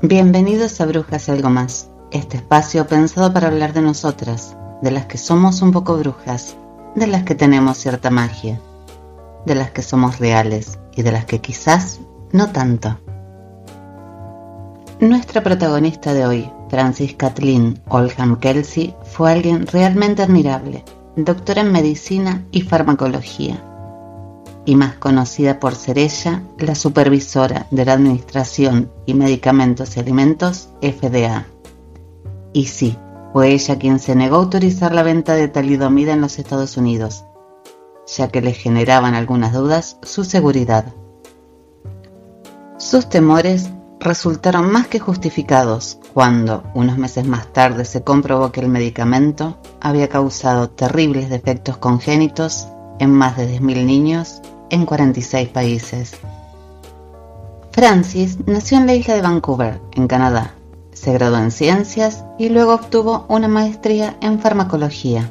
Bienvenidos a Brujas Algo Más, este espacio pensado para hablar de nosotras, de las que somos un poco brujas, de las que tenemos cierta magia, de las que somos reales y de las que quizás no tanto. Nuestra protagonista de hoy, Frances Kathleen Oldham Kelsey, fue alguien realmente admirable, doctora en medicina y farmacología, y más conocida por ser ella la supervisora de la Administración y Medicamentos y Alimentos, FDA. Y sí, fue ella quien se negó a autorizar la venta de talidomida en los Estados Unidos, ya que le generaban algunas dudas su seguridad. Sus temores resultaron más que justificados cuando, unos meses más tarde, se comprobó que el medicamento había causado terribles defectos congénitos en más de 10.000 niños en 46 países. Frances nació en la isla de Vancouver, en Canadá. Se graduó en ciencias y luego obtuvo una maestría en farmacología.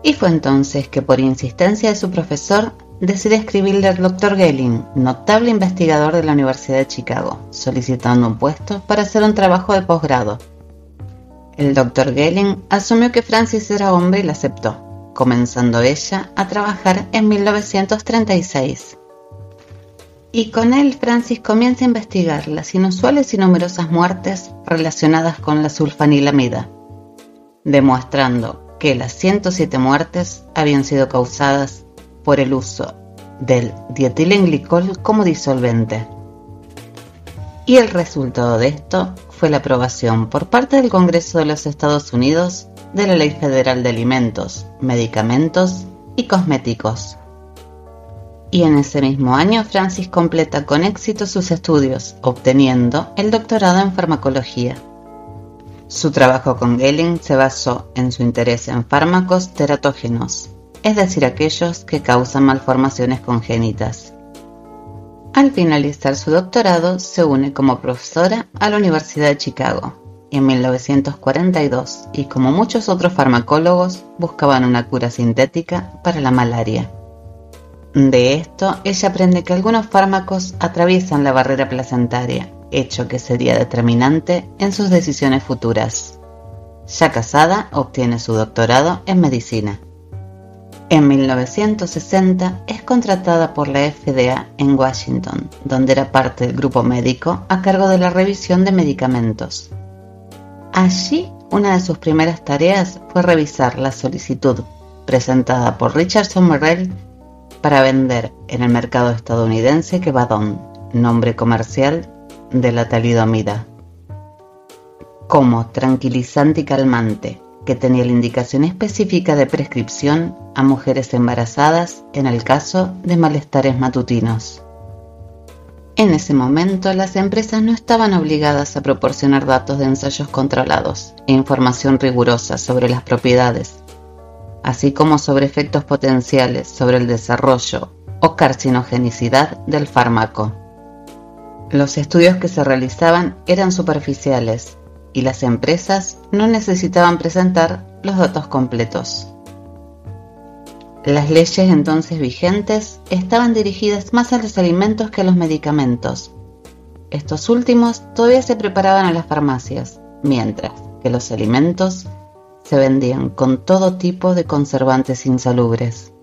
Y fue entonces que, por insistencia de su profesor, decidió escribirle al Dr. Gehling, notable investigador de la Universidad de Chicago, solicitando un puesto para hacer un trabajo de posgrado. El Dr. Gehling asumió que Frances era hombre y la aceptó, comenzando ella a trabajar en 1936. Y con él Frances comienza a investigar las inusuales y numerosas muertes relacionadas con la sulfanilamida, demostrando que las 107 muertes habían sido causadas por el uso del dietilenglicol como disolvente. Y el resultado de esto fue la aprobación por parte del Congreso de los Estados Unidos de la Ley Federal de Alimentos, Medicamentos y Cosméticos. Y en ese mismo año Frances completa con éxito sus estudios, obteniendo el doctorado en farmacología. Su trabajo con Gehling se basó en su interés en fármacos teratógenos, es decir, aquellos que causan malformaciones congénitas. Al finalizar su doctorado, se une como profesora a la Universidad de Chicago. En 1942, y como muchos otros farmacólogos, buscaban una cura sintética para la malaria. De esto, ella aprende que algunos fármacos atraviesan la barrera placentaria, hecho que sería determinante en sus decisiones futuras. Ya casada, obtiene su doctorado en medicina. En 1960 es contratada por la FDA en Washington, donde era parte del grupo médico a cargo de la revisión de medicamentos. Allí, una de sus primeras tareas fue revisar la solicitud presentada por Richardson Merrell para vender en el mercado estadounidense Kevadon, nombre comercial de la talidomida, como tranquilizante y calmante, que tenía la indicación específica de prescripción a mujeres embarazadas en el caso de malestares matutinos. En ese momento, las empresas no estaban obligadas a proporcionar datos de ensayos controlados e información rigurosa sobre las propiedades, así como sobre efectos potenciales sobre el desarrollo o carcinogenicidad del fármaco. Los estudios que se realizaban eran superficiales y las empresas no necesitaban presentar los datos completos. Las leyes entonces vigentes estaban dirigidas más a los alimentos que a los medicamentos. Estos últimos todavía se preparaban en las farmacias, mientras que los alimentos se vendían con todo tipo de conservantes insalubres.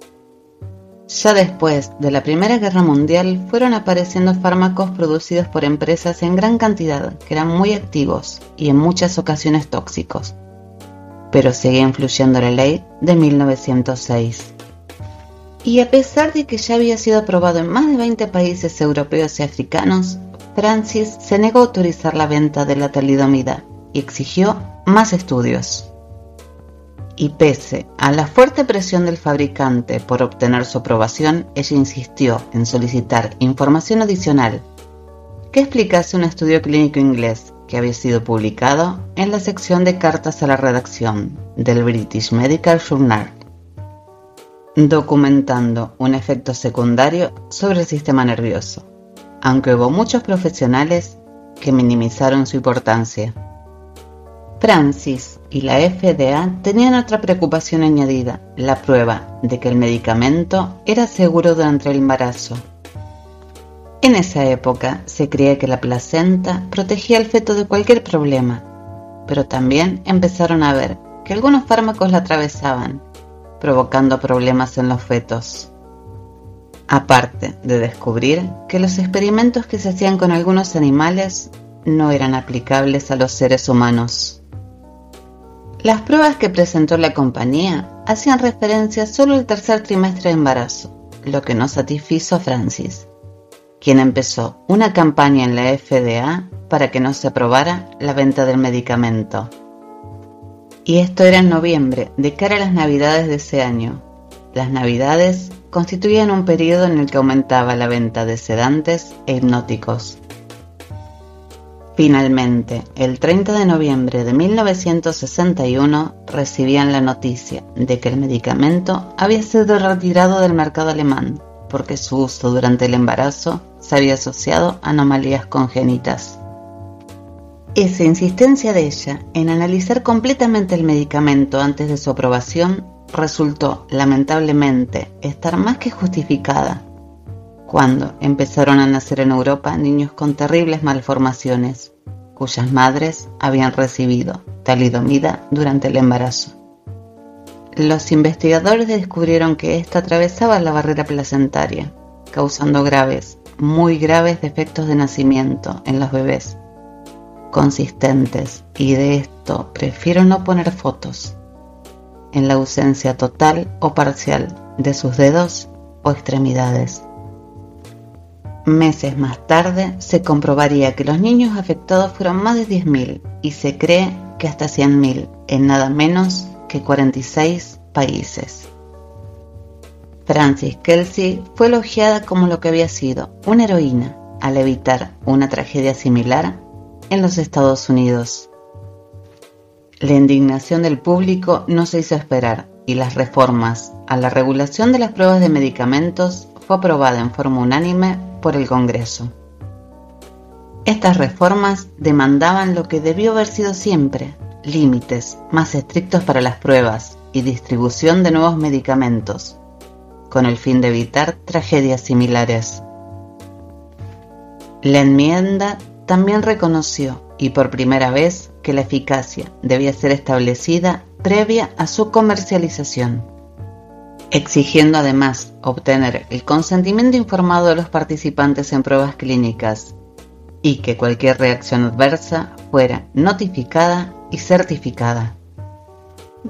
Ya después de la Primera Guerra Mundial fueron apareciendo fármacos producidos por empresas en gran cantidad que eran muy activos y en muchas ocasiones tóxicos, pero seguía influyendo la ley de 1906. Y a pesar de que ya había sido aprobado en más de 20 países europeos y africanos, Frances se negó a autorizar la venta de la talidomida y exigió más estudios. Y pese a la fuerte presión del fabricante por obtener su aprobación, ella insistió en solicitar información adicional que explicase un estudio clínico inglés que había sido publicado en la sección de cartas a la redacción del British Medical Journal, documentando un efecto secundario sobre el sistema nervioso, aunque hubo muchos profesionales que minimizaron su importancia. Frances y la FDA tenían otra preocupación añadida, la prueba de que el medicamento era seguro durante el embarazo. En esa época se creía que la placenta protegía al feto de cualquier problema, pero también empezaron a ver que algunos fármacos la atravesaban, provocando problemas en los fetos. Aparte de descubrir que los experimentos que se hacían con algunos animales no eran aplicables a los seres humanos. Las pruebas que presentó la compañía hacían referencia solo al tercer trimestre de embarazo, lo que no satisfizo a Francis, quien empezó una campaña en la FDA para que no se aprobara la venta del medicamento. Y esto era en noviembre, de cara a las Navidades de ese año. Las Navidades constituían un periodo en el que aumentaba la venta de sedantes e hipnóticos. Finalmente, el 30 de noviembre de 1961 recibían la noticia de que el medicamento había sido retirado del mercado alemán porque su uso durante el embarazo se había asociado a anomalías congénitas. Esa insistencia de ella en analizar completamente el medicamento antes de su aprobación resultó, lamentablemente, estar más que justificada cuando empezaron a nacer en Europa niños con terribles malformaciones, cuyas madres habían recibido talidomida durante el embarazo. Los investigadores descubrieron que ésta atravesaba la barrera placentaria, causando graves, muy graves defectos de nacimiento en los bebés, consistentes, y de esto prefiero no poner fotos, en la ausencia total o parcial de sus dedos o extremidades. Meses más tarde se comprobaría que los niños afectados fueron más de 10.000 y se cree que hasta 100.000 en nada menos que 46 países. Frances Kelsey fue elogiada como lo que había sido una heroína al evitar una tragedia similar en los Estados Unidos. La indignación del público no se hizo esperar y las reformas a la regulación de las pruebas de medicamentos fue aprobada en forma unánime por el Congreso. Estas reformas demandaban lo que debió haber sido siempre: límites más estrictos para las pruebas y distribución de nuevos medicamentos, con el fin de evitar tragedias similares. La enmienda también reconoció, y por primera vez, que la eficacia debía ser establecida previa a su comercialización, exigiendo además obtener el consentimiento informado de los participantes en pruebas clínicas y que cualquier reacción adversa fuera notificada y certificada.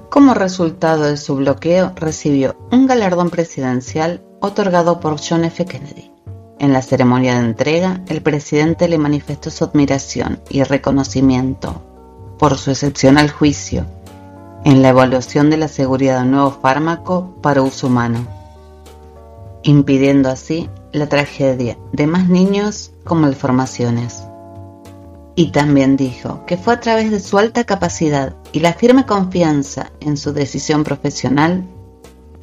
Como resultado de su bloqueo, recibió un galardón presidencial otorgado por John F. Kennedy. En la ceremonia de entrega, el presidente le manifestó su admiración y reconocimiento por su excepcional juicio en la evaluación de la seguridad de un nuevo fármaco para uso humano, impidiendo así la tragedia de más niños con malformaciones. Y también dijo que fue a través de su alta capacidad y la firme confianza en su decisión profesional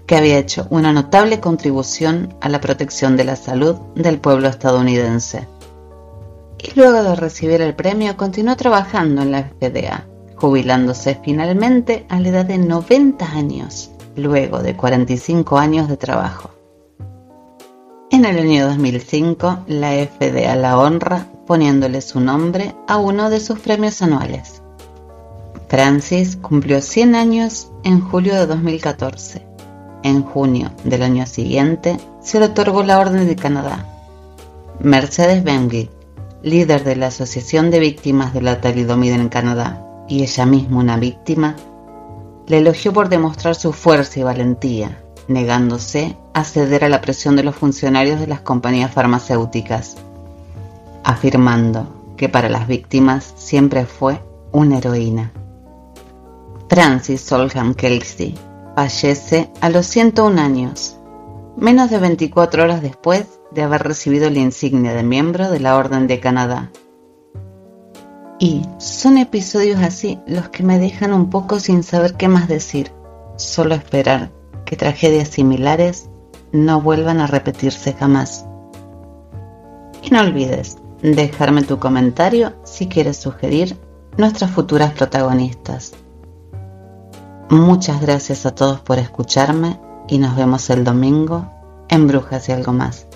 que había hecho una notable contribución a la protección de la salud del pueblo estadounidense. Y luego de recibir el premio continuó trabajando en la FDA, jubilándose finalmente a la edad de 90 años, luego de 45 años de trabajo. En el año 2005, la FDA la honra poniéndole su nombre a uno de sus premios anuales. Francis cumplió 100 años en julio de 2014. En junio del año siguiente se le otorgó la Orden de Canadá. Mercedes Benguigui, líder de la Asociación de Víctimas de la Talidomida en Canadá, y ella misma una víctima, le elogió por demostrar su fuerza y valentía, negándose a ceder a la presión de los funcionarios de las compañías farmacéuticas, afirmando que para las víctimas siempre fue una heroína. Frances Solheim Kelsey fallece a los 101 años, menos de 24 horas después de haber recibido la insignia de miembro de la Orden de Canadá. Y son episodios así los que me dejan un poco sin saber qué más decir, solo esperar que tragedias similares no vuelvan a repetirse jamás. Y no olvides dejarme tu comentario si quieres sugerir nuestras futuras protagonistas. Muchas gracias a todos por escucharme y nos vemos el domingo en Brujas y algo más.